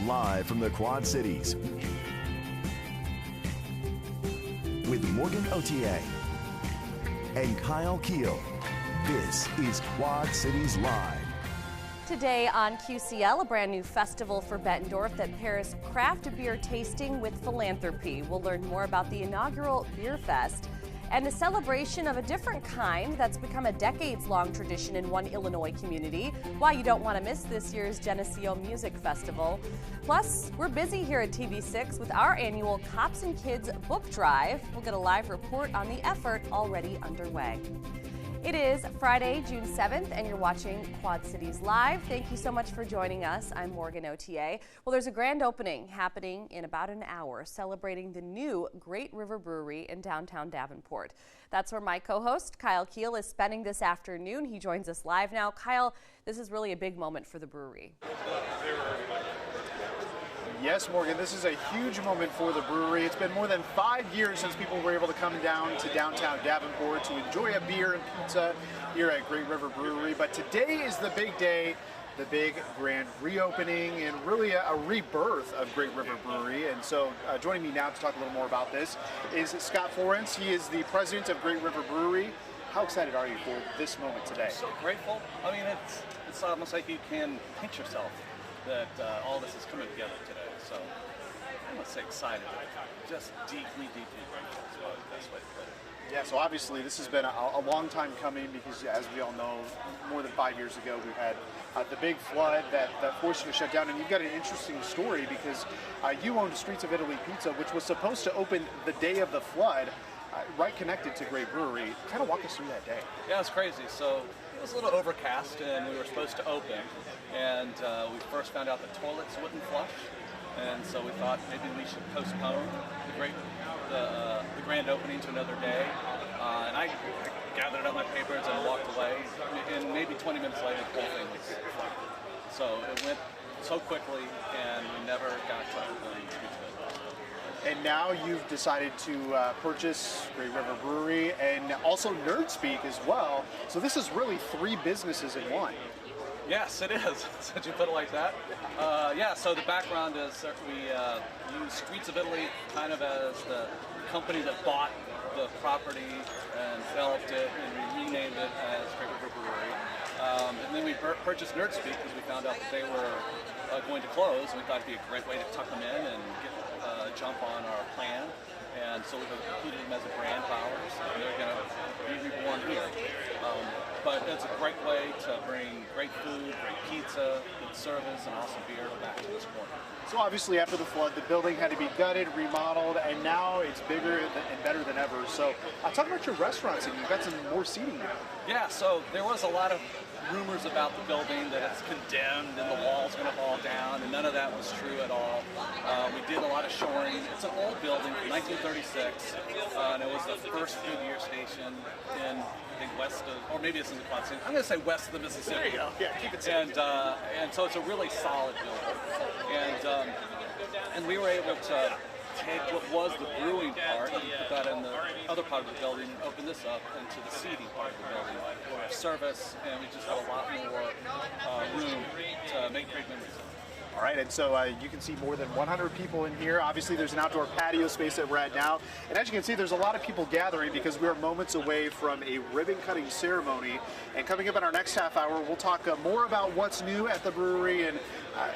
live from the Quad Cities with Morgan Otier and Kyle Keel. This is Quad Cities Live. Today on QCL, a brand new festival for Bettendorf that pairs craft beer tasting with philanthropy. We'll learn more about the inaugural Beer Fest and a celebration of a different kind that's become a decades-long tradition in one Illinois community. Why you don't want to miss this year's Geneseo Music Festival. Plus, we're busy here at TV6 with our annual Cops and Kids book drive. We'll get a live report on the effort already underway. It is Friday, June 7th, and you're watching Quad Cities Live. Thank you so much for joining us. I'm Morgan Otier. Well, there's a grand opening happening in about an hour, celebrating the new Great River Brewery in downtown Davenport. That's where my co-host, Kyle Keel, is spending this afternoon. He joins us live now. Kyle, this is really a big moment for the brewery. Yes, Morgan, this is a huge moment for the brewery. It's been more than 5 years since people were able to come down to downtown Davenport to enjoy a beer and pizza here at Great River Brewery. But today is the big day, the big grand reopening and really a rebirth of Great River Brewery. And so joining me now to talk a little more about this is Scott Florence. He is the president of Great River Brewery. How excited are you for this moment today? I'm so grateful. I mean, it's almost like you can pinch yourself that all this is coming together today. So I'm not say excited, but just deeply, deeply grateful is probably the best way to put it. Yeah, so obviously this has been a long time coming because, as we all know, more than 5 years ago we had the big flood that forced you to shut down. And you've got an interesting story because you owned Streets of Italy Pizza, which was supposed to open the day of the flood, right connected to Great Brewery. Kind of walk us through that day. Yeah, it's crazy. So it was a little overcast and we were supposed to open. And we first found out the toilets wouldn't flush. And so we thought maybe we should postpone the grand opening to another day. And I gathered up my papers and walked away. And maybe 20 minutes later, the whole thing was flooded. So it went so quickly, and we never got to open Streets of Italy. And now you've decided to purchase Great River Brewery and also NerdSpeak as well. So this is really 3 businesses in one. Yes, it is, since you put it like that. Yeah, so the background is that we use Streets of Italy kind of as the company that bought the property and developed it, and we renamed it as Great River Brewery. And then we purchased NerdSpeak because we found out that they were going to close, and we thought it'd be a great way to tuck them in and get a jump on our plan. And so we've included them as a brand of ours, and they're going to be reborn here. But it's a great way to bring great food, great pizza, good service, and awesome beer back to this point. So obviously after the flood, the building had to be gutted, remodeled, and now it's bigger and better than ever. So talk about your restaurants, and you've got some more seating now. Yeah, so there was a lot of rumors about the building that it's condemned and the wall's going to fall down, and none of that was true at all. We did a lot of shoring. It's an old building from 1936, and it was the first Goodyear station in, I think, west of, or maybe it's in the Quad Cities. I'm going to say west of the Mississippi. There you go. Yeah, keep it simple. And so it's a really solid building. And we were able to take what was the brewing part and put that in the other part of the building and open this up into the seating part of the building. We have service, and we just have a lot more room to make great memories. All right, and so you can see more than 100 people in here. Obviously, there's an outdoor patio space that we're at now. And as you can see, there's a lot of people gathering because we are moments away from a ribbon-cutting ceremony. And coming up in our next half hour, we'll talk more about what's new at the brewery and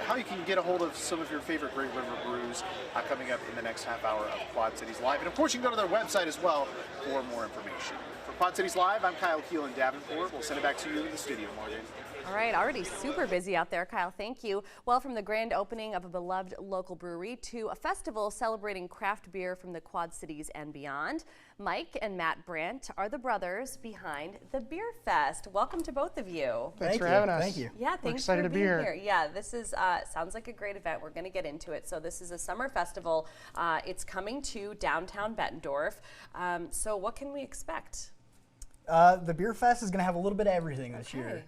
how you can get a hold of some of your favorite Great River brews coming up in the next half hour of Quad Cities Live. And of course, you can go to their website as well for more information. For Quad Cities Live, I'm Kyle Keel in Davenport. We'll send it back to you in the studio, Morgan. All right, already super busy out there, Kyle. Thank you. Well, from the grand opening of a beloved local brewery to a festival celebrating craft beer from the Quad Cities and beyond, Mike and Matt Brandt are the brothers behind the Beer Fest. Welcome to both of you. Thanks for having us. Thank you. Yeah, thanks for being here. Yeah, this is sounds like a great event. We're going to get into it. So this is a summer festival. It's coming to downtown Bettendorf. So what can we expect? The Beer Fest is going to have a little bit of everything this year.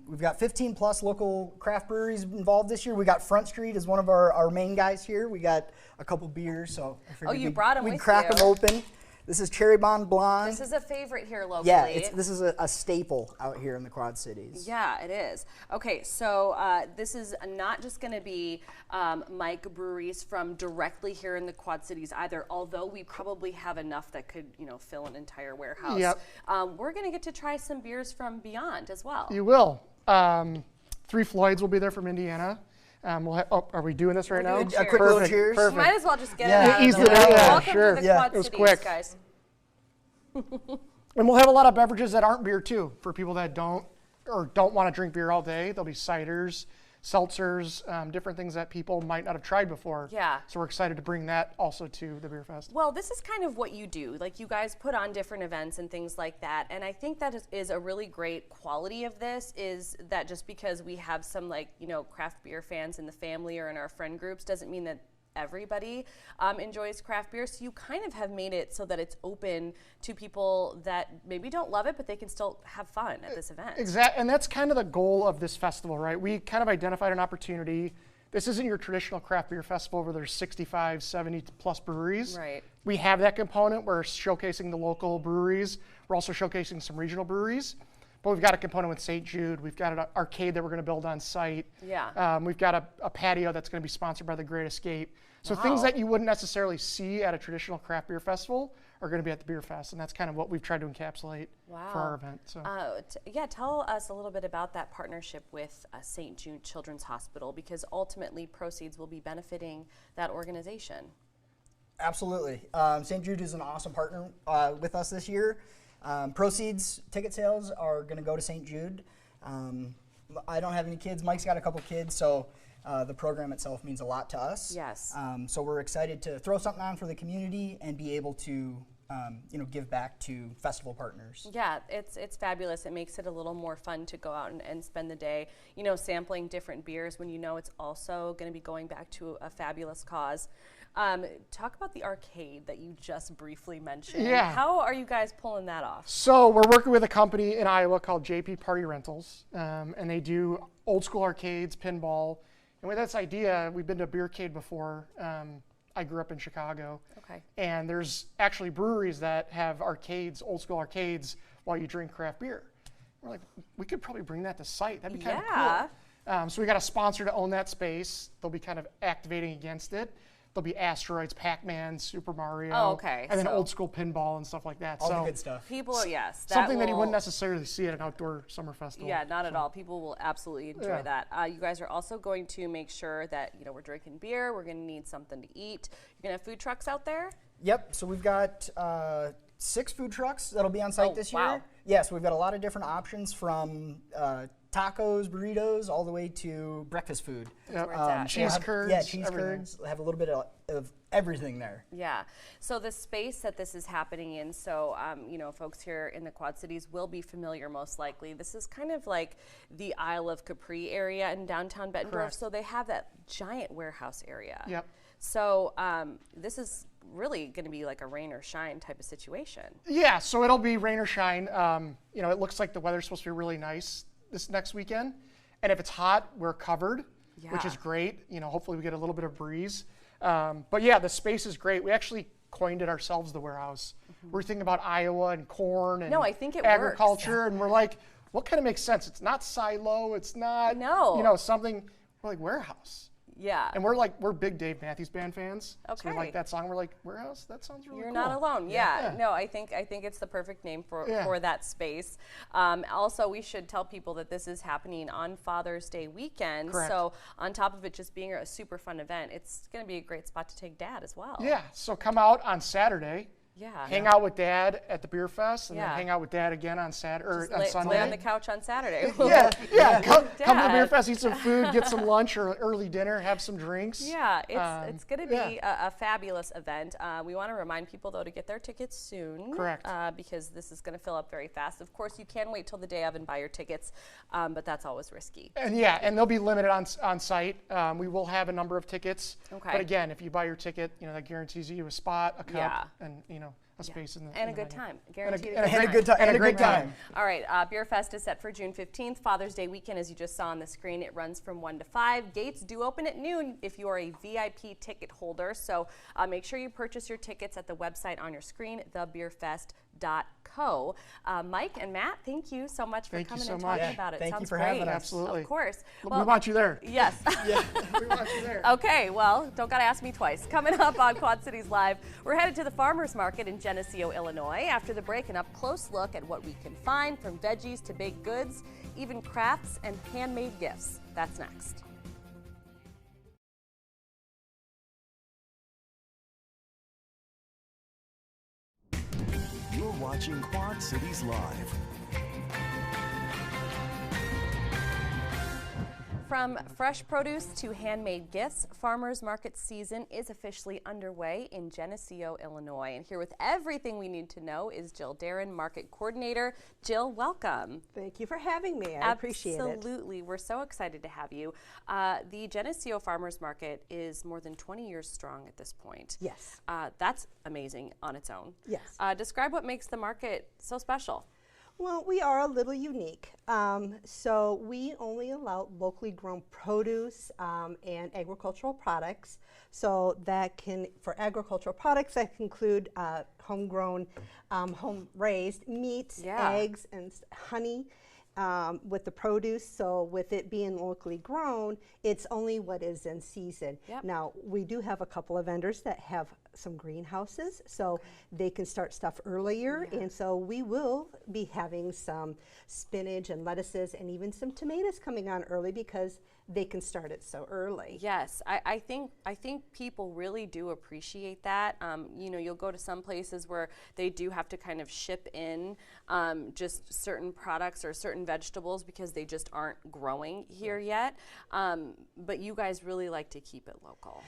We've got 15 plus local craft breweries involved this year. We got Front Street as one of our main guys here. We got a couple beers, so I figured you brought them we'd with crack you. them open. This is Cherry Bomb Blonde. This is a favorite here locally. Yeah, this is a staple out here in the Quad Cities. Yeah, it is. Okay, so this is not just going to be Mike breweries from directly here in the Quad Cities either, although we probably have enough that could, fill an entire warehouse. Yep. We're going to get to try some beers from beyond as well. You will. Three Floyds will be there from Indiana. Are we doing this right now? A quick little cheers. Perfect. Might as well just get Yeah. it out Easy of the to- way. yeah, Welcome sure. to the Yeah. Quad It was Cities, quick. guys. And we'll have a lot of beverages that aren't beer too, for people that don't want to drink beer all day. There'll be ciders, seltzers, different things that people might not have tried before. Yeah. So we're excited to bring that also to the Beer Fest. Well, this is kind of what you do. Like, you guys put on different events and things like that. And I think that is a really great quality of this, is that just because we have some, craft beer fans in the family or in our friend groups doesn't mean that everybody enjoys craft beer. So you kind of have made it so that it's open to people that maybe don't love it, but they can still have fun at this event. Exactly, and that's kind of the goal of this festival, right? We kind of identified an opportunity. This isn't your traditional craft beer festival where there's 65, 70 plus breweries. Right. We have that component. We're showcasing the local breweries. We're also showcasing some regional breweries. But we've got a component with St. Jude. We've got an arcade that we're going to build on site. Yeah. We've got a patio that's going to be sponsored by the Great Escape. So Wow. things that you wouldn't necessarily see at a traditional craft beer festival are going to be at the Beer Fest, and that's kind of what we've tried to encapsulate for our event. So. Tell us a little bit about that partnership with St. Jude Children's Hospital, because ultimately proceeds will be benefiting that organization. Absolutely. St. Jude is an awesome partner with us this year. Proceeds, ticket sales are going to go to St. Jude. I don't have any kids. Mike's got a couple kids, so the program itself means a lot to us. Yes. So we're excited to throw something on for the community and be able to, give back to festival partners. Yeah, it's fabulous. It makes it a little more fun to go out and spend the day, sampling different beers when it's also going to be going back to a fabulous cause. Talk about the arcade that you just briefly mentioned. Yeah. How are you guys pulling that off? So we're working with a company in Iowa called JP Party Rentals, and they do old school arcades, pinball. And with this idea, we've been to a beercade before. I grew up in Chicago. Okay. And there's actually breweries that have arcades, old school arcades, while you drink craft beer. We're like, we could probably bring that to site. That'd be kind of cool. So we got a sponsor to own that space. They'll be kind of activating against it. There'll be Asteroids, Pac-Man, Super Mario. Oh, okay. And then old school pinball and stuff like that. All the good stuff. People, yes. Something that you wouldn't necessarily see at an outdoor summer festival. Yeah, not at all. People will absolutely enjoy that. You guys are also going to make sure that, we're drinking beer. We're going to need something to eat. You're going to have food trucks out there? Yep. So we've got 6 food trucks that'll be on site this year. Wow. Yeah, so we've got a lot of different options from tacos, burritos, all the way to breakfast food. That's where it's at. Cheese curds. Yeah, cheese everything. curds. Have a little bit of everything there. Yeah. So the space that this is happening in, so, folks here in the Quad Cities will be familiar most likely. This is kind of like the Isle of Capri area in downtown Bettendorf. Correct. So they have that giant warehouse area. Yep. So this is really going to be like a rain or shine type of situation. Yeah, so it'll be rain or shine. It looks like the weather's supposed to be really nice this next weekend. And if it's hot, we're covered, which is great. Hopefully we get a little bit of breeze. But yeah, the space is great. We actually coined it ourselves, the warehouse. We're thinking about Iowa and corn and I think it agriculture. works. And we're like, what kind of makes sense? It's not silo. It's not, something. We're like, warehouse. Yeah. And we're big Dave Matthews Band fans. Okay. So we like that song. We're like, warehouse? That sounds really cool. You're not alone. Yeah. No, I think it's the perfect name for that space. Also, we should tell people that this is happening on Father's Day weekend. Correct. So on top of it just being a super fun event, it's going to be a great spot to take Dad as well. Yeah. So come out on Saturday. Yeah. Hang out with Dad at the Beer Fest, and Yeah. then hang out with Dad again on Saturday or on Sunday. Lay on the couch on Saturday. Yeah. Come to the Dad. Beer Fest, eat some food, get some lunch or early dinner, have some drinks. Yeah, it's going to be yeah. a fabulous event. We want to remind people, though, to get their tickets soon. Correct. Because this is going to fill up very fast. Of course, you can wait till the day of and buy your tickets, but that's always risky. And they'll be limited on site. We will have a number of tickets. Okay. But again, if you buy your ticket, that guarantees you a spot, a cup, and a space in the and in a the good menu. time. Guaranteed And a good time. And a great time. All right, Beer Fest is set for June 15th, Father's Day weekend, as you just saw on the screen. It runs from 1 to 5. Gates do open at noon if you are a VIP ticket holder, so make sure you purchase your tickets at the website on your screen, thebeerfest.co. Mike and Matt, thank you so much for coming and talking about it. Thank you Sounds for great. having us. Absolutely. Of course. We want you there. Yes. Yeah, we want you there. Okay, well, don't gotta ask me twice. Coming up on Quad Cities Live, we're headed to the Farmers Market in Geneseo, Illinois. After the break, an up-close look at what we can find, from veggies to baked goods, even crafts and handmade gifts. That's next. You're watching Quad Cities Live. From fresh produce to handmade gifts, farmers market season is officially underway in Geneseo, Illinois. And here with everything we need to know is Jill Darren, market coordinator. Jill, welcome. Thank you for having me. I appreciate it. Absolutely. We're so excited to have you. The Geneseo Farmers Market is more than 20 years strong at this point. Yes. That's amazing on its own. Yes. Describe what makes the market so special. Well, we are a little unique. So we only allow locally grown produce and agricultural products. So that can, for agricultural products, that can include homegrown, home-raised meats, eggs, and honey. With the produce, so with it being locally grown, it's only what is in season. Yep. Now, we do have a couple of vendors that have some greenhouses, so they can start stuff earlier, and so we will be having some spinach and lettuces and even some tomatoes coming on early because they can start it so early. Yes, I think people really do appreciate that. You know, you'll go to some places where they do have to kind of ship in just certain products or certain vegetables because they just aren't growing here yet. But you guys really like to keep it local.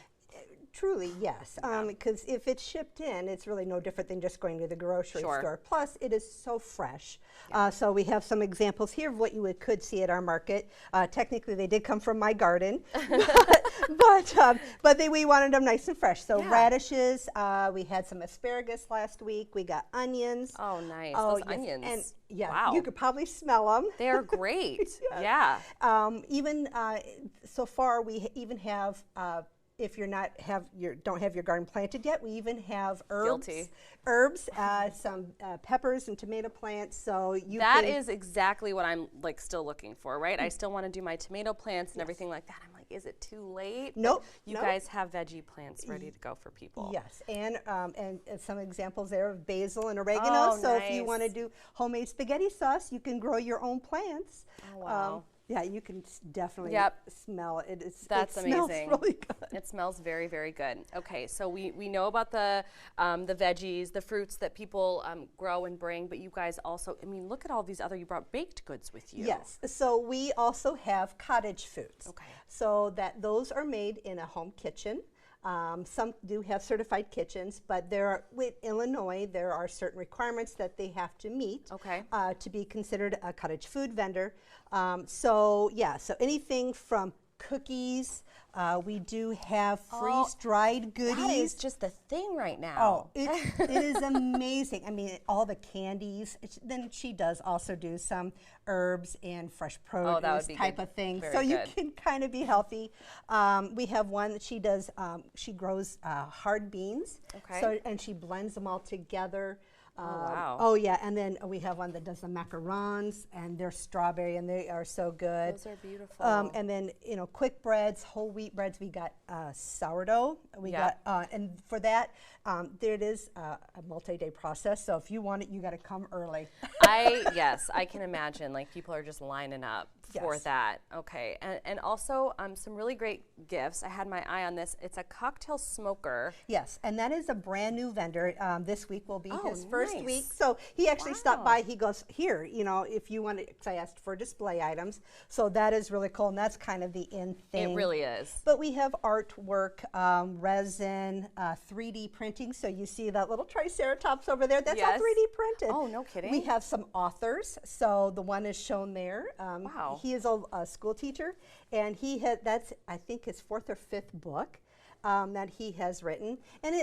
Truly, yes, because if it's shipped in, it's really no different than just going to the grocery Sure. store. Plus, it is so fresh. So we have some examples here of what you could see at our market. Technically, they did come from my garden, but we wanted them nice and fresh. So radishes, we had some asparagus last week. We got onions. Oh, nice. Oh, Those yes. onions. And yeah, wow. you could probably smell them. They're great. Yeah. Even so far, we even have. If you're don't have your garden planted yet, we even have herbs, some peppers and tomato plants. So that is exactly what I'm like still looking for, right? I still want to do my tomato plants and everything like that. I'm like, is it too late? Nope. You guys have veggie plants ready to go for people. Yes, and some examples there of basil and oregano. So if you want to do homemade spaghetti sauce, you can grow your own plants. Oh, wow. Yeah, you can definitely smell it. That's it amazing. Smells really good. It smells very, very good. Okay, so we know about the veggies, the fruits that people grow and bring, but you guys also, I mean, look at all these other, you brought baked goods with you. Yes, so we also have cottage foods. Okay. So those are made in a home kitchen. Some do have certified kitchens, but with Illinois, there are certain requirements that they have to meet to be considered a cottage food vendor. So anything from cookies, we do have freeze-dried goodies. That is just the thing right now. Oh, it is amazing. I mean, all the candies. Then she does also do some herbs and fresh produce type of thing. So you can kind of be healthy. We have one that she does. She grows hard beans. Okay. So and she blends them all together. Oh, wow. Oh, yeah, and then we have one that does the macarons, and they're strawberry, and they are so good. Those are beautiful. And then, quick breads, whole wheat breads, we got sourdough. We got, and for that, there it is, a multi-day process, so if you want it, you got to come early. Yes, I can imagine, like, people are just lining up for that. Okay, and also some really great gifts. I had my eye on this. It's a cocktail smoker. Yes, and that is a brand new vendor. This week will be his first week. So he actually stopped by. He goes, here, if you want to, because I asked for display items. So that is really cool, and that's kind of the in thing. It really is. But we have artwork, resin, 3D printing. So you see that little triceratops over there? That's all 3D printed. Oh, no kidding. We have some authors. So the one is shown there. Wow. He is a school teacher, and that's, I think, his 4th or 5th book. that he has written, and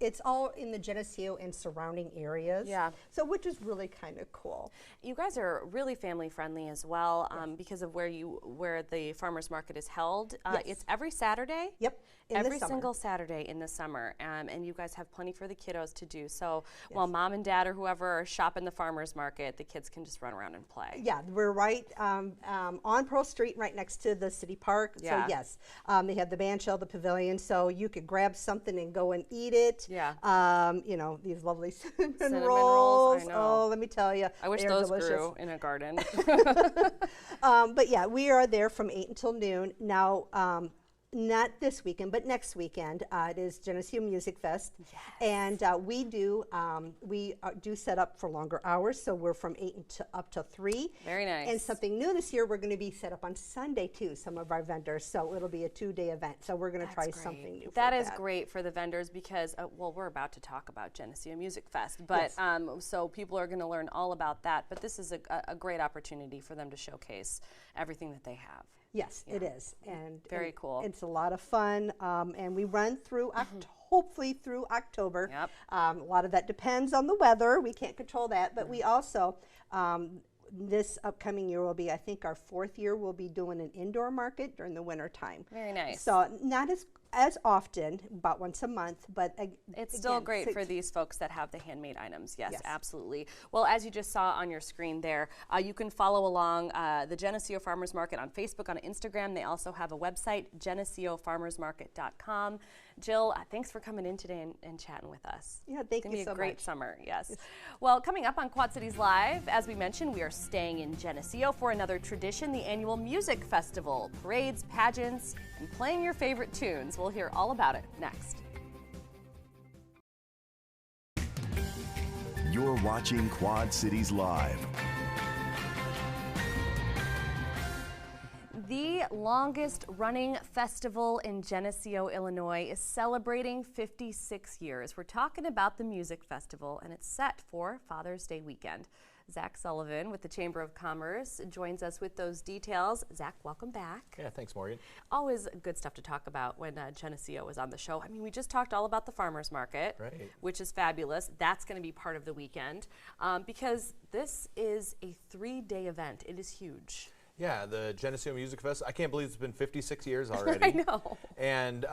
it's all in the Geneseo and surrounding areas. Yeah. So which is really kind of cool. You guys are really family friendly as well, because of where the farmers market is held. Yes. It's every Saturday. Yep. In the Every summer. single Saturday in the summer, and you guys have plenty for the kiddos to do. So while mom and dad or whoever are shopping the farmers market, the kids can just run around and play. Yeah, we're right on Pearl Street, right next to the city park. Yeah. So yes, they have the band shell, the pavilion, so you could grab something and go and eat it. Yeah. You know, these lovely cinnamon Cinnamon rolls. rolls, I know. Oh, let me tell you, I wish they are those delicious. grew in a garden. But yeah, we are there from 8 until noon. Now, not this weekend, but next weekend. It is Geneseo Music Fest, and we do set up for longer hours. So we're from 8 up to 3. Very nice. And something new this year, we're going to be set up on Sunday too. Some of our vendors, so it'll be a 2-day event. So we're going to try something new. That is great for the vendors because, well, we're about to talk about Geneseo Music Fest, but so people are going to learn all about that. But this is a great opportunity for them to showcase everything that they have. Yes, it is, and Very cool. It's a lot of fun, and we run through hopefully through October. Yep. A lot of that depends on the weather. We can't control that, but we also this upcoming year will be, I think, our 4th year. We'll be doing an indoor market during the winter time. Very nice. So not as often, about once a month, but it's still again, great for these folks that have the handmade items. Yes, Yes. absolutely. Well, as you just saw on your screen there, you can follow along the Geneseo Farmers Market on Facebook, on Instagram. They also have a website, geneseofarmersmarket.com. Jill, thanks for coming in today and chatting with us. Yeah, thank It's going you to be so a great much. summer, yes. Well, coming up on Quad Cities Live, as we mentioned, we are staying in Geneseo for another tradition, the annual music festival. Parades, pageants, and playing your favorite tunes. We'll hear all about it next. You're watching Quad Cities Live. The longest running festival in Geneseo, Illinois is celebrating 56 years. We're talking about the music festival, and it's set for Father's Day weekend. Zach Sullivan with the Chamber of Commerce joins us with those details. Zach, welcome back. Yeah, thanks, Morgan. Always good stuff to talk about when Geneseo is on the show. I mean, we just talked all about the farmers market, Right. which is fabulous. That's going to be part of the weekend because this is a 3-day event. It is huge. Yeah, the Geneseo Music Fest. I can't believe it's been 56 years already. I know. And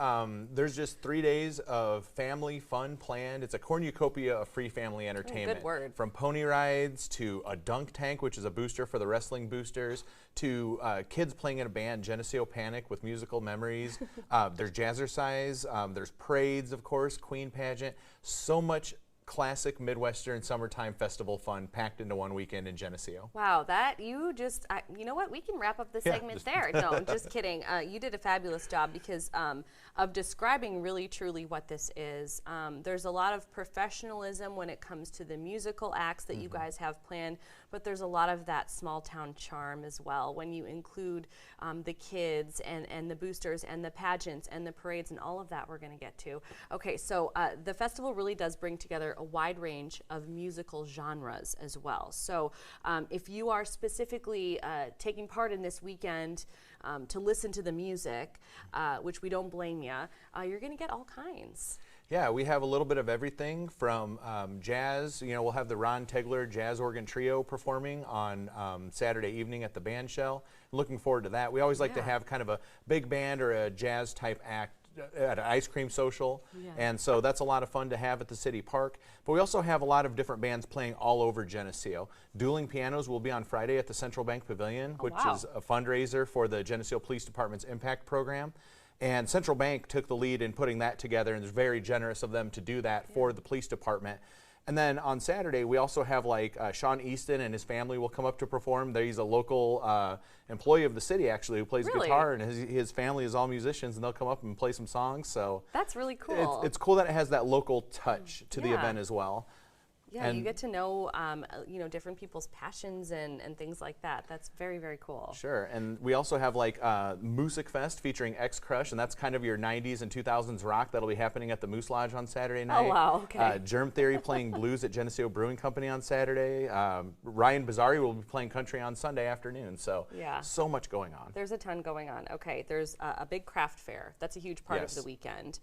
there's just 3 days of family fun planned. It's a cornucopia of free family entertainment. Good word. From pony rides to a dunk tank, which is a booster for the wrestling boosters, to kids playing in a band, Geneseo Panic with musical memories. There's jazzercise. There's parades, of course, Queen pageant. So much classic Midwestern summertime festival fun packed into one weekend in Geneseo. Wow, you know what? We can wrap up the segment there. No, just kidding. You did a fabulous job because of describing really truly what this is. There's a lot of professionalism when it comes to the musical acts that you guys have planned, but there's a lot of that small town charm as well when you include the kids and the boosters and the pageants and the parades and all of that we're going to get to. Okay, so the festival really does bring together a wide range of musical genres as well. So if you are specifically taking part in this weekend to listen to the music, which we don't blame you, you're going to get all kinds. Yeah, we have a little bit of everything from jazz. You know, we'll have the Ron Tegler Jazz Organ Trio performing on Saturday evening at the band shell. Looking forward to that. We always like to have kind of a big band or a jazz type act at an ice cream social, and so that's a lot of fun to have at the city park. But we also have a lot of different bands playing all over Geneseo. Dueling Pianos will be on Friday at the Central Bank Pavilion, which is a fundraiser for the Geneseo Police Department's Impact Program. And Central Bank took the lead in putting that together, and it's very generous of them to do that for the police department. And then on Saturday, we also have like Sean Easton and his family will come up to perform. He's a local employee of the city, actually, who plays guitar, and his family is all musicians, and they'll come up and play some songs. So that's really cool. It's cool that it has that local touch to the event as well. Yeah, and you get to know, you know, different people's passions and things like that. That's very, very cool. Sure, and we also have like Music Fest featuring X Crush, and that's kind of your 90s and 2000s rock that'll be happening at the Moose Lodge on Saturday night. Oh, wow, okay. Germ Theory playing blues at Geneseo Brewing Company on Saturday. Ryan Bazzari will be playing country on Sunday afternoon, so yeah. So much going on. There's a ton going on. Okay, there's a big craft fair. That's a huge part of the weekend.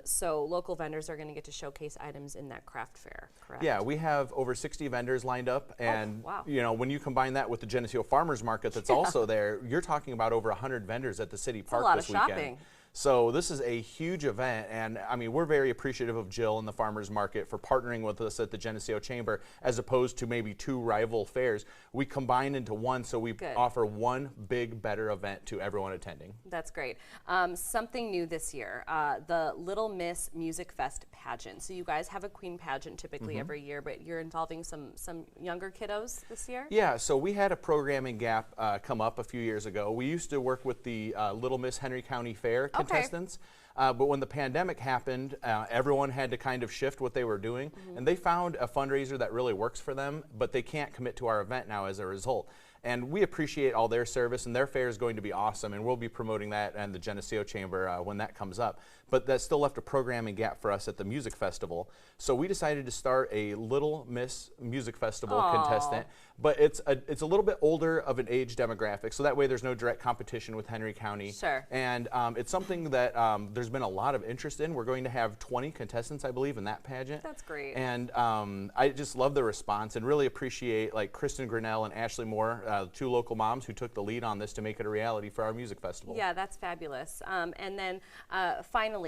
So local vendors are going to get to showcase items in that craft fair, correct? Yeah, we have over 60 vendors lined up, and wow. you know, when you combine that with the Geneseo Farmers Market that's also there, you're talking about over 100 vendors at the city park this weekend. That's a lot of shopping. So this is a huge event, and I mean, we're very appreciative of Jill and the Farmers Market for partnering with us at the Geneseo Chamber, as opposed to maybe two rival fairs. We combined into one, so we offer one big, better event to everyone attending. That's great. Something new this year, the Little Miss Music Fest pageant. So you guys have a queen pageant typically every year, but you're involving some younger kiddos this year? Yeah, so we had a programming gap come up a few years ago. We used to work with the Little Miss Henry County Fair contestants, but when the pandemic happened, everyone had to kind of shift what they were doing, and they found a fundraiser that really works for them, but they can't commit to our event now as a result. And we appreciate all their service, and their fair is going to be awesome, and we'll be promoting that and the Geneseo Chamber when that comes up. But that still left a programming gap for us at the music festival. So we decided to start a Little Miss Music Festival contestant, but it's a little bit older of an age demographic, so that way there's no direct competition with Henry County. Sure. And it's something that there's been a lot of interest in. We're going to have 20 contestants, I believe, in that pageant. That's great. And I just love the response and really appreciate like Kristen Grinnell and Ashley Moore, two local moms who took the lead on this to make it a reality for our music festival. Yeah, that's fabulous. And then finally,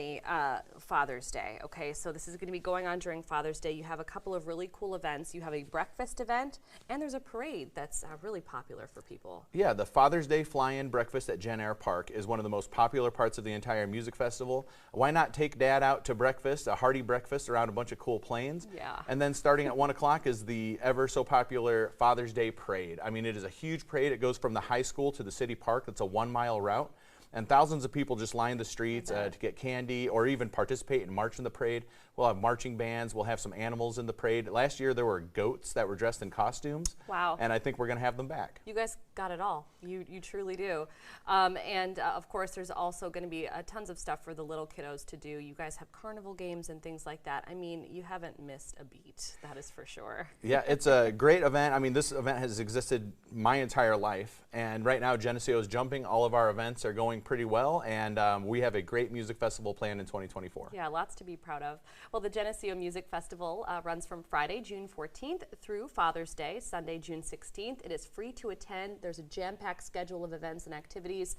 Father's Day. Okay, so this is going to be going on during Father's Day. You have a couple of really cool events. You have a breakfast event, and there's a parade that's really popular for people. Yeah, the Father's Day fly-in breakfast at Gen Air Park is one of the most popular parts of the entire music festival. Why not take Dad out to breakfast, a hearty breakfast around a bunch of cool planes? Yeah. And then starting at 1 o'clock is the ever so popular Father's Day parade. I mean, it is a huge parade. It goes from the high school to the city park. It's a 1-mile route. And thousands of people just line the streets to get candy or even participate and march in the parade. We'll have marching bands. We'll have some animals in the parade. Last year there were goats that were dressed in costumes. Wow. And I think we're going to have them back. You guys got it all. You truly do. Of course, there's also going to be tons of stuff for the little kiddos to do. You guys have carnival games and things like that. I mean, you haven't missed a beat. That is for sure. Yeah, it's a great event. I mean, this event has existed my entire life. And right now, Geneseo is jumping. All of our events are going pretty well. And we have a great music festival planned in 2024. Yeah, lots to be proud of. Well, the Geneseo Music Festival runs from Friday, June 14th through Father's Day, Sunday, June 16th. It is free to attend. There's a jam-packed schedule of events and activities.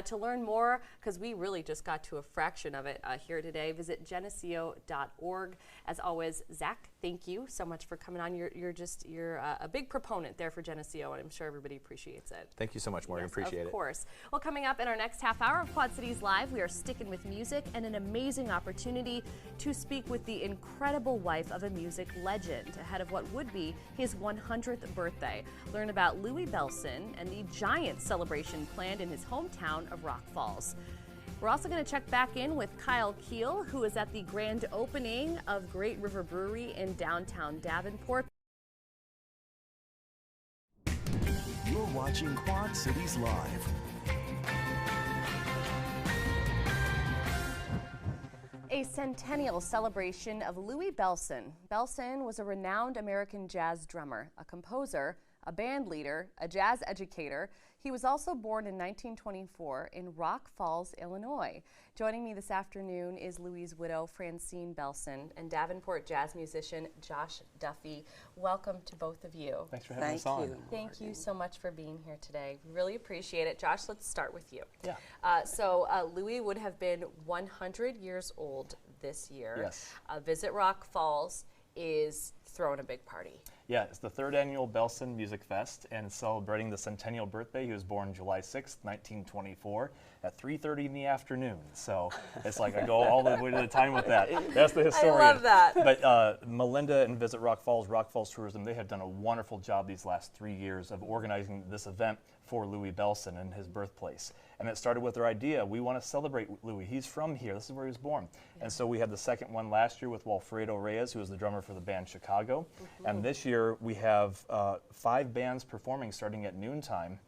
To learn more, because we really just got to a fraction of it here today, visit geneseo.org. As always, Zach, thank you so much for coming on. You're a big proponent there for Geneseo, and I'm sure everybody appreciates it. Thank you so much, Morgan. Yes, appreciate it. Of course. Well, coming up in our next half hour of Quad Cities Live, we are sticking with music and an amazing opportunity to speak with the incredible wife of a music legend ahead of what would be his 100th birthday. Learn about Louis Bellson and the giant celebration planned in his hometown of Rock Falls. We're also going to check back in with Kyle Keel, who is at the grand opening of Great River Brewery in downtown Davenport. You're watching Quad Cities Live. A centennial celebration of Louis Bellson. Bellson was a renowned American jazz drummer, a composer, a band leader, a jazz educator. He was also born in 1924 in Rock Falls, Illinois. Joining me this afternoon is Louis' widow, Francine Bellson, and Davenport jazz musician Josh Duffy. Welcome to both of you. Thanks for having us on. Thank you so much for being here today. We really appreciate it. Josh, let's start with you. Yeah. So Louis would have been 100 years old this year. Yes. Visit Rock Falls is throwing a big party. Yeah, it's the 3rd annual Bellson Music Fest, and it's celebrating the centennial birthday. He was born July 6th, 1924, at 3:30 in the afternoon. So it's like I go all the way to the time with that. That's the historian. I love that. But Melinda and Visit Rock Falls Tourism, they have done a wonderful job these last 3 years of organizing this event for Louis Bellson and his birthplace. And it started with our idea, we want to celebrate Louis. He's from here. This is where he was born. And so we had the second one last year with Walfredo Reyes, who was the drummer for the band Chicago. And this year we have 5 bands performing starting at noontime,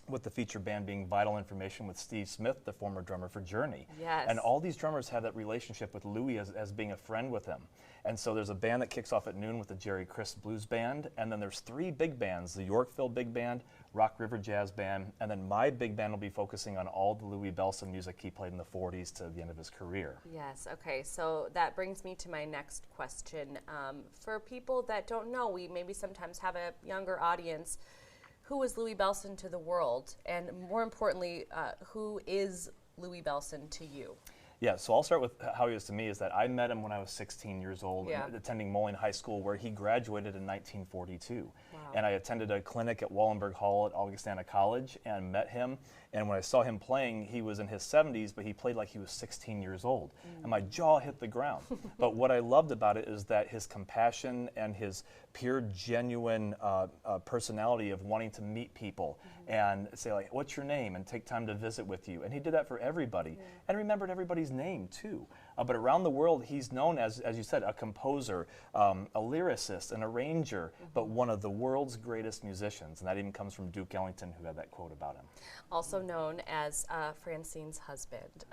with the featured band being Vital Information with Steve Smith, the former drummer for Journey. Yes. And all these drummers have that relationship with Louis as being a friend with him. And so there's a band that kicks off at noon with the Jerry Chris Blues Band, and then there's 3 big bands, the Yorkville Big Band, Rock River Jazz Band, and then my big band will be focusing on all the Louis Bellson music he played in the 40s to the end of his career. Yes, okay, so that brings me to my next question. For people that don't know, we maybe sometimes have a younger audience. Who was Louis Bellson to the world? And more importantly, who is Louis Bellson to you? Yeah, so I'll start with how he was to me, is that I met him when I was 16 years old, Yeah. attending Moline High School, where he graduated in 1942. Wow. And I attended a clinic at Wallenberg Hall at Augustana College and met him. And when I saw him playing, he was in his 70s, but he played like he was 16 years old. And my jaw hit the ground. But what I loved about it is that his compassion and his pure, genuine personality of wanting to meet people and say, like, what's your name? And take time to visit with you. And he did that for everybody. And remembered everybody's name, too. But around the world, he's known as you said, a composer, a lyricist, an arranger, but one of the world's greatest musicians. And that even comes from Duke Ellington, who had that quote about him. Also known as Francine's husband.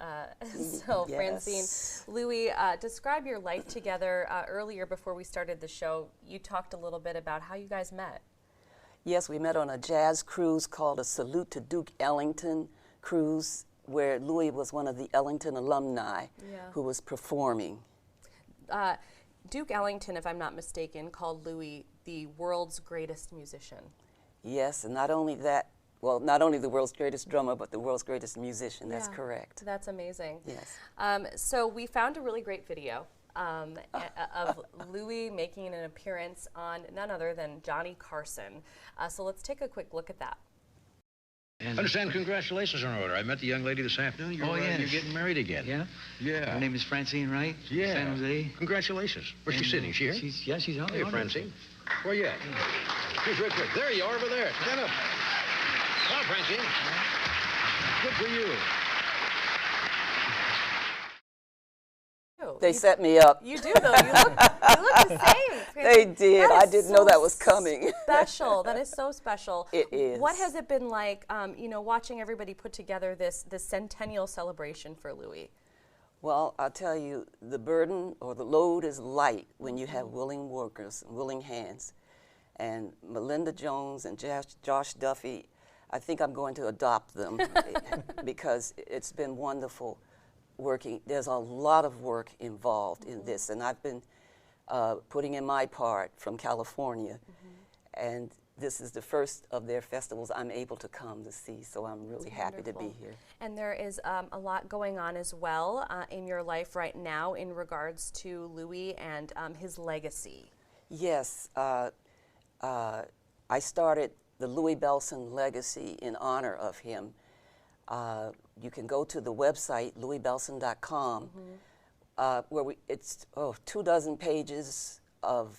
So Yes. Francine, Louis, describe your life together. Earlier, before we started the show, you talked a little bit about how you guys met. Yes, we met on a jazz cruise called a Salute to Duke Ellington cruise, where Louis was one of the Ellington alumni who was performing. Duke Ellington, if I'm not mistaken, called Louis the world's greatest musician. Yes, and not only that, well, not only the world's greatest drummer, but the world's greatest musician. That's correct. That's amazing. Yes. So we found a really great video of Louis making an appearance on none other than Johnny Carson. So let's take a quick look at that. I understand congratulations are in order. I met the young lady this afternoon. You're getting married again. Yeah? Yeah. Her name is Francine, right? Yeah. San Jose. Congratulations. Where's she sitting? She here? She's on. Hey, Francine. Where you at? Here's real quick. There you are over there. Stand up. Now, Francine. Good for you. They set me up. You do, though. You look the same. They did. I didn't know so that was coming. Special. That is so special. It is. What has it been like, watching everybody put together this centennial celebration for Louis? Well, I'll tell you, the burden or the load is light when you have willing workers, willing hands. And Melinda Jones and Josh Duffy, I think I'm going to adopt them because it's been wonderful working. There's a lot of work involved in this, and I've been putting in my part from California, and this is the first of their festivals I'm able to come to see, so I'm really happy to be here. And there is a lot going on as well in your life right now in regards to Louis and his legacy. Yes, I started the Louis Bellson Legacy in honor of him. You can go to the website, louisbellson.com, where it's 24 pages of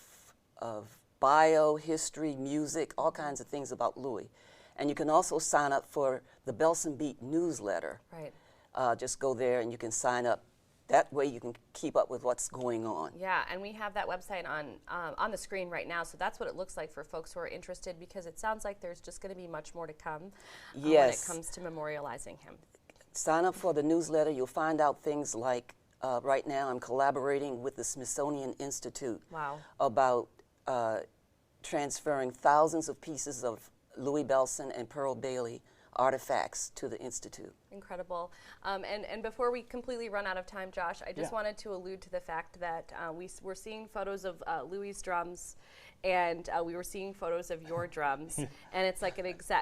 bio, history, music, all kinds of things about Louis. And you can also sign up for the Bellson Beat newsletter. Right. Just go there and you can sign up. That way you can keep up with what's going on. Yeah, and we have that website on the screen right now, so that's what it looks like for folks who are interested, because it sounds like there's just going to be much more to come when it comes to memorializing him. Sign up for the newsletter. You'll find out things like, right now I'm collaborating with the Smithsonian Institute about transferring thousands of pieces of Louis Bellson and Pearl Bailey artifacts to the Institute. Incredible. And before we completely run out of time, Josh, I just wanted to allude to the fact that we're seeing photos of Louis' drums, and we were seeing photos of your drums, and it's like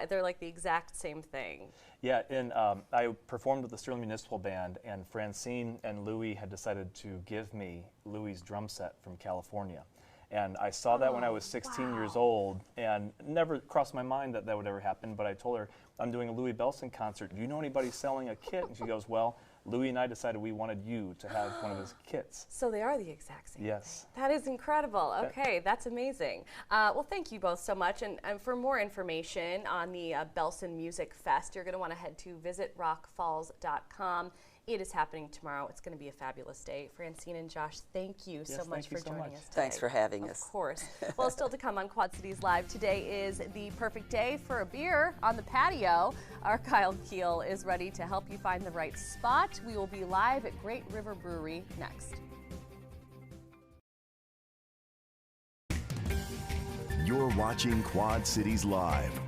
they're like the exact same thing. Yeah, and I performed with the Sterling Municipal Band, and Francine and Louis had decided to give me Louis' drum set from California. And I saw that when I was 16 years old, and never crossed my mind that that would ever happen, but I told her, I'm doing a Louis Bellson concert. Do you know anybody selling a kit? And she goes, well, Louis and I decided we wanted you to have one of his kits. So they are the exact same. Yes. Thing. That is incredible. Okay, that's amazing. Well, thank you both so much. And for more information on the Bellson Music Fest, you're going to want to head to visitrockfalls.com. It is happening tomorrow. It's going to be a fabulous day. Francine and Josh, thank you so much for joining us today. Thanks for having us. Of course. Well, still to come on Quad Cities Live, today is the perfect day for a beer on the patio. Our Kyle Keel is ready to help you find the right spot. We will be live at Great River Brewery next. You're watching Quad Cities Live.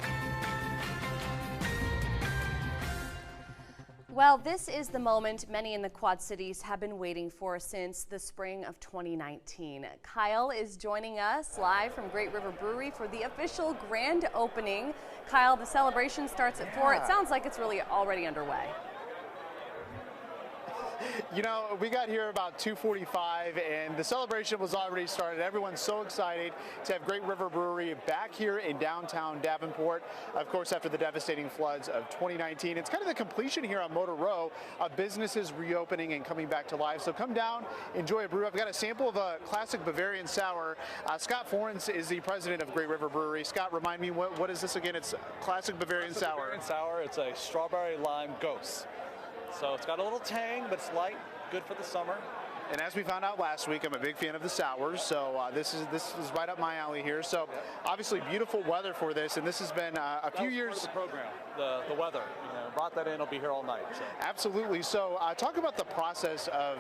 Well, this is the moment many in the Quad Cities have been waiting for since the spring of 2019. Kyle is joining us live from Great River Brewery for the official grand opening. Kyle, the celebration starts at 4. It sounds like it's really already underway. You know, we got here about 2:45 and the celebration was already started. Everyone's so excited to have Great River Brewery back here in downtown Davenport. Of course, after the devastating floods of 2019, it's kind of the completion here on Motor Row of businesses reopening and coming back to life. So come down, enjoy a brew. I've got a sample of a classic Bavarian sour. Scott Forens is the president of Great River Brewery. Scott, remind me, what is this again? It's classic Bavarian sour. Bavarian sour, it's a strawberry lime ghost. So it's got a little tang, but it's light, good for the summer. And as we found out last week, I'm a big fan of the sours, so this is right up my alley here. So obviously beautiful weather for this, and this has been a few years. Part of the program, the weather, brought that in. It'll be here all night. So. Absolutely. So talk about the process of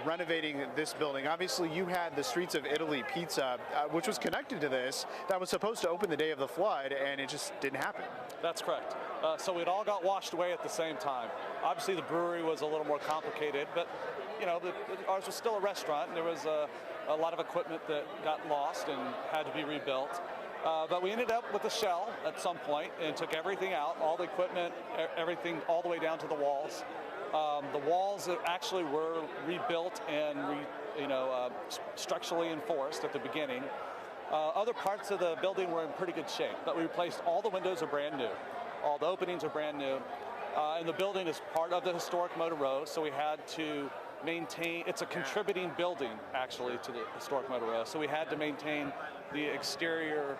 renovating this building. Obviously, you had the Streets of Italy pizza, which was connected to this, that was supposed to open the day of the flood, and it just didn't happen. That's correct. So it all got washed away at the same time. Obviously, the brewery was a little more complicated, but ours was still a restaurant, and there was a lot of equipment that got lost and had to be rebuilt. But we ended up with a shell at some point and took everything out, all the equipment, everything, all the way down to the walls. The walls actually were rebuilt and structurally enforced at the beginning. Other parts of the building were in pretty good shape, but we replaced all the windows are brand new. All the openings are brand new. And the building is part of the historic Motor Row, so we had to maintain, it's a contributing building actually to the historic Motor Row, so we had to maintain the exterior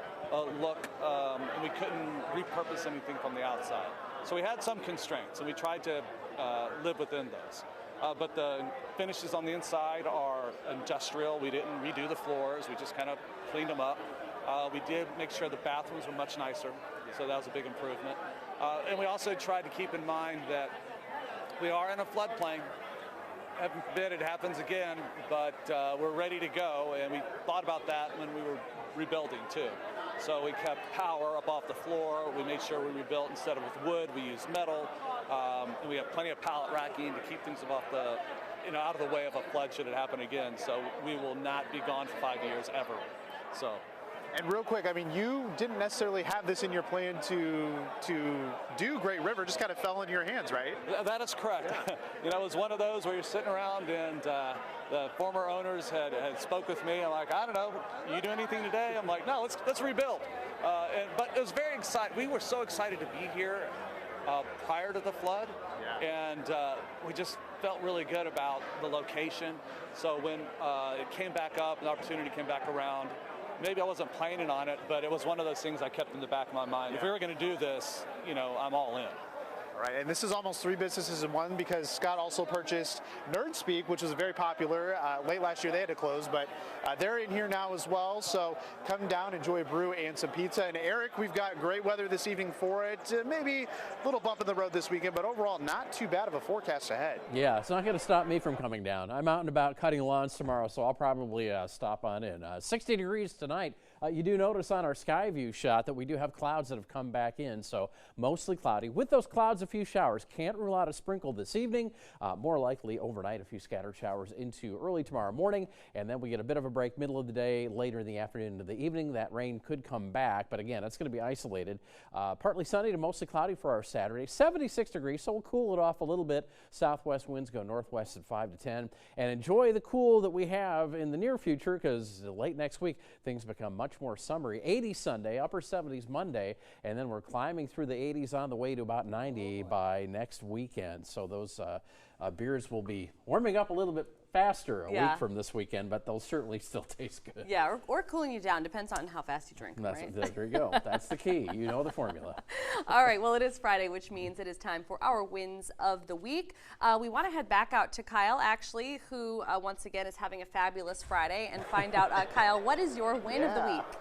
look, and we couldn't repurpose anything from the outside. So we had some constraints, and we tried to live within those. But the finishes on the inside are industrial. We didn't redo the floors. We just kind of cleaned them up. We did make sure the bathrooms were much nicer, so that was a big improvement. And we also tried to keep in mind that we are in a floodplain. Heaven forbid it happens again, but we're ready to go, and we thought about that when we were rebuilding too. So we kept power up off the floor. We made sure we rebuilt instead of with wood, we used metal. And we have plenty of pallet racking to keep things off the, out of the way of a flood should it happen again. So we will not be gone for 5 years ever. So. And real quick, I mean, you didn't necessarily have this in your plan to do Great River, just kind of fell into your hands, right? That is correct. Yeah. It was one of those where you're sitting around and the former owners had spoke with me. I'm like, I don't know, you do anything today? I'm like, no, let's rebuild. But it was very exciting. We were so excited to be here prior to the flood, and we just felt really good about the location. So when it came back up, the opportunity came back around, maybe I wasn't planning on it, but it was one of those things I kept in the back of my mind. If we were going to do this, I'm all in. Right, and this is almost 3 businesses in one because Scott also purchased Nerd Speak, which was very popular. Late last year they had to close, but they're in here now as well. So come down, enjoy a brew and some pizza. And Eric, we've got great weather this evening for it. Maybe a little bump in the road this weekend, but overall not too bad of a forecast ahead. Yeah, it's not going to stop me from coming down. I'm out and about cutting lawns tomorrow, so I'll probably stop on in. 60 degrees tonight. You do notice on our sky view shot that we do have clouds that have come back in, so mostly cloudy. With those clouds, a few showers. Can't rule out a sprinkle this evening. More likely overnight, a few scattered showers into early tomorrow morning, and then we get a bit of a break middle of the day, later in the afternoon into the evening. That rain could come back, but again, it's going to be isolated. Partly sunny to mostly cloudy for our Saturday. 76 degrees, so we'll cool it off a little bit. Southwest winds go northwest at 5 to 10. And enjoy the cool that we have in the near future, because late next week, things become much much more summery. 80 Sunday, upper 70s Monday, and then we're climbing through the 80s on the way to about 90 by next weekend. So those beers will be warming up a little bit faster a week from this weekend, but they'll certainly still taste good. Yeah, or cooling you down. Depends on how fast you drink them, right? There you go. That's the key. You know the formula. All right, well, it is Friday, which means it is time for our wins of the week. We want to head back out to Kyle, actually, who once again is having a fabulous Friday, and find out, Kyle, what is your win of the week?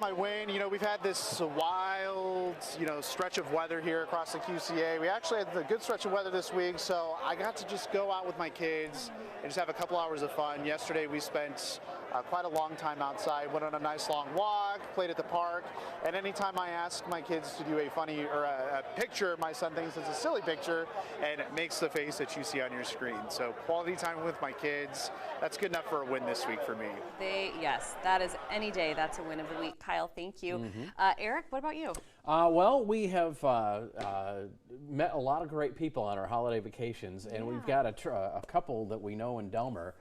My win, we've had this wild, stretch of weather here across the QCA. We actually had a good stretch of weather this week, so I got to just go out with my kids and just have a couple hours of fun. Yesterday we spent quite a long time outside, went on a nice long walk, played at the park, and anytime I ask my kids to do a funny or a picture, my son thinks it's a silly picture and it makes the face that you see on your screen. So quality time with my kids, that's good enough for a win this week for me. Yes, that is any day, that's a win of the week. Kyle, thank you. Eric, what about you? Well, we have met a lot of great people on our holiday vacations, and we've got a couple that we know in Delmer,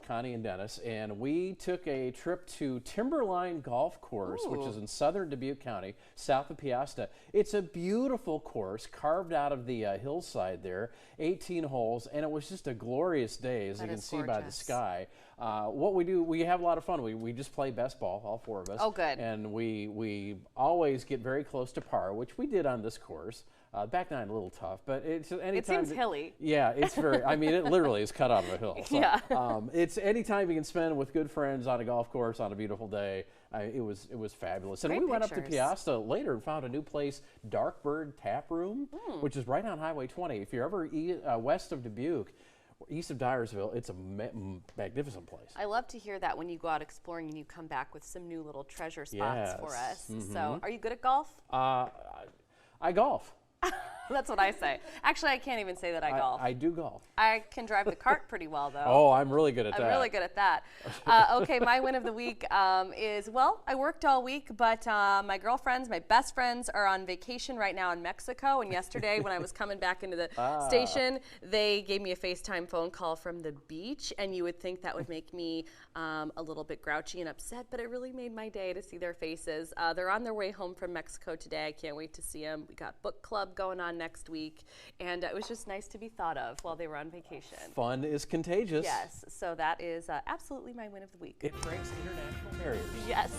Connie and Dennis, and we took a trip to Timberline Golf Course, which is in southern Dubuque County, south of Piasta. It's a beautiful course carved out of the hillside there, 18 holes, and it was just a glorious day, as you can see by the sky. What we do, we have a lot of fun. We just play best ball, all four of us. Oh, good. And we always get very close to par, which we did on this course. Back nine a little tough, but it's anytime. It seems hilly. Yeah, it's very. I mean, it literally is cut out of a hill. So, it's any time you can spend with good friends on a golf course on a beautiful day. It was fabulous. And Great we went up pictures. to Piasta later and found a new place, Darkbird Tap Room, which is right on Highway 20. If you're ever west of Dubuque, east of Dyersville, it's a magnificent place. I love to hear that when you go out exploring and you come back with some new little treasure spots for us. So, are you good at golf? I golf. That's what I say. Actually, I can't even say that I golf. I do golf. I can drive the cart pretty well, though. Oh, I'm really good at that. I'm really good at that. Okay, my win of the week is, well, I worked all week, but my girlfriends, my best friends, are on vacation right now in Mexico. And yesterday, when I was coming back into the station, they gave me a FaceTime phone call from the beach. And you would think that would make me a little bit grouchy and upset, but it really made my day to see their faces. They're on their way home from Mexico today. I can't wait to see them. We got book club going on next week, and it was just nice to be thought of while they were on vacation. Fun is contagious. Yes, so that is absolutely my win of the week. It breaks international barriers. Yes.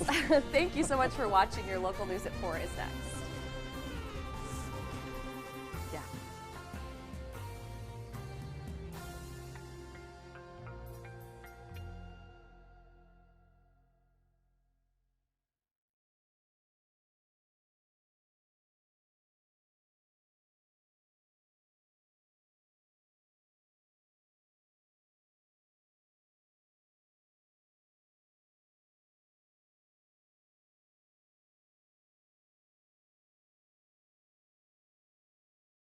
Thank you so much for watching. Your local news at 4 is next.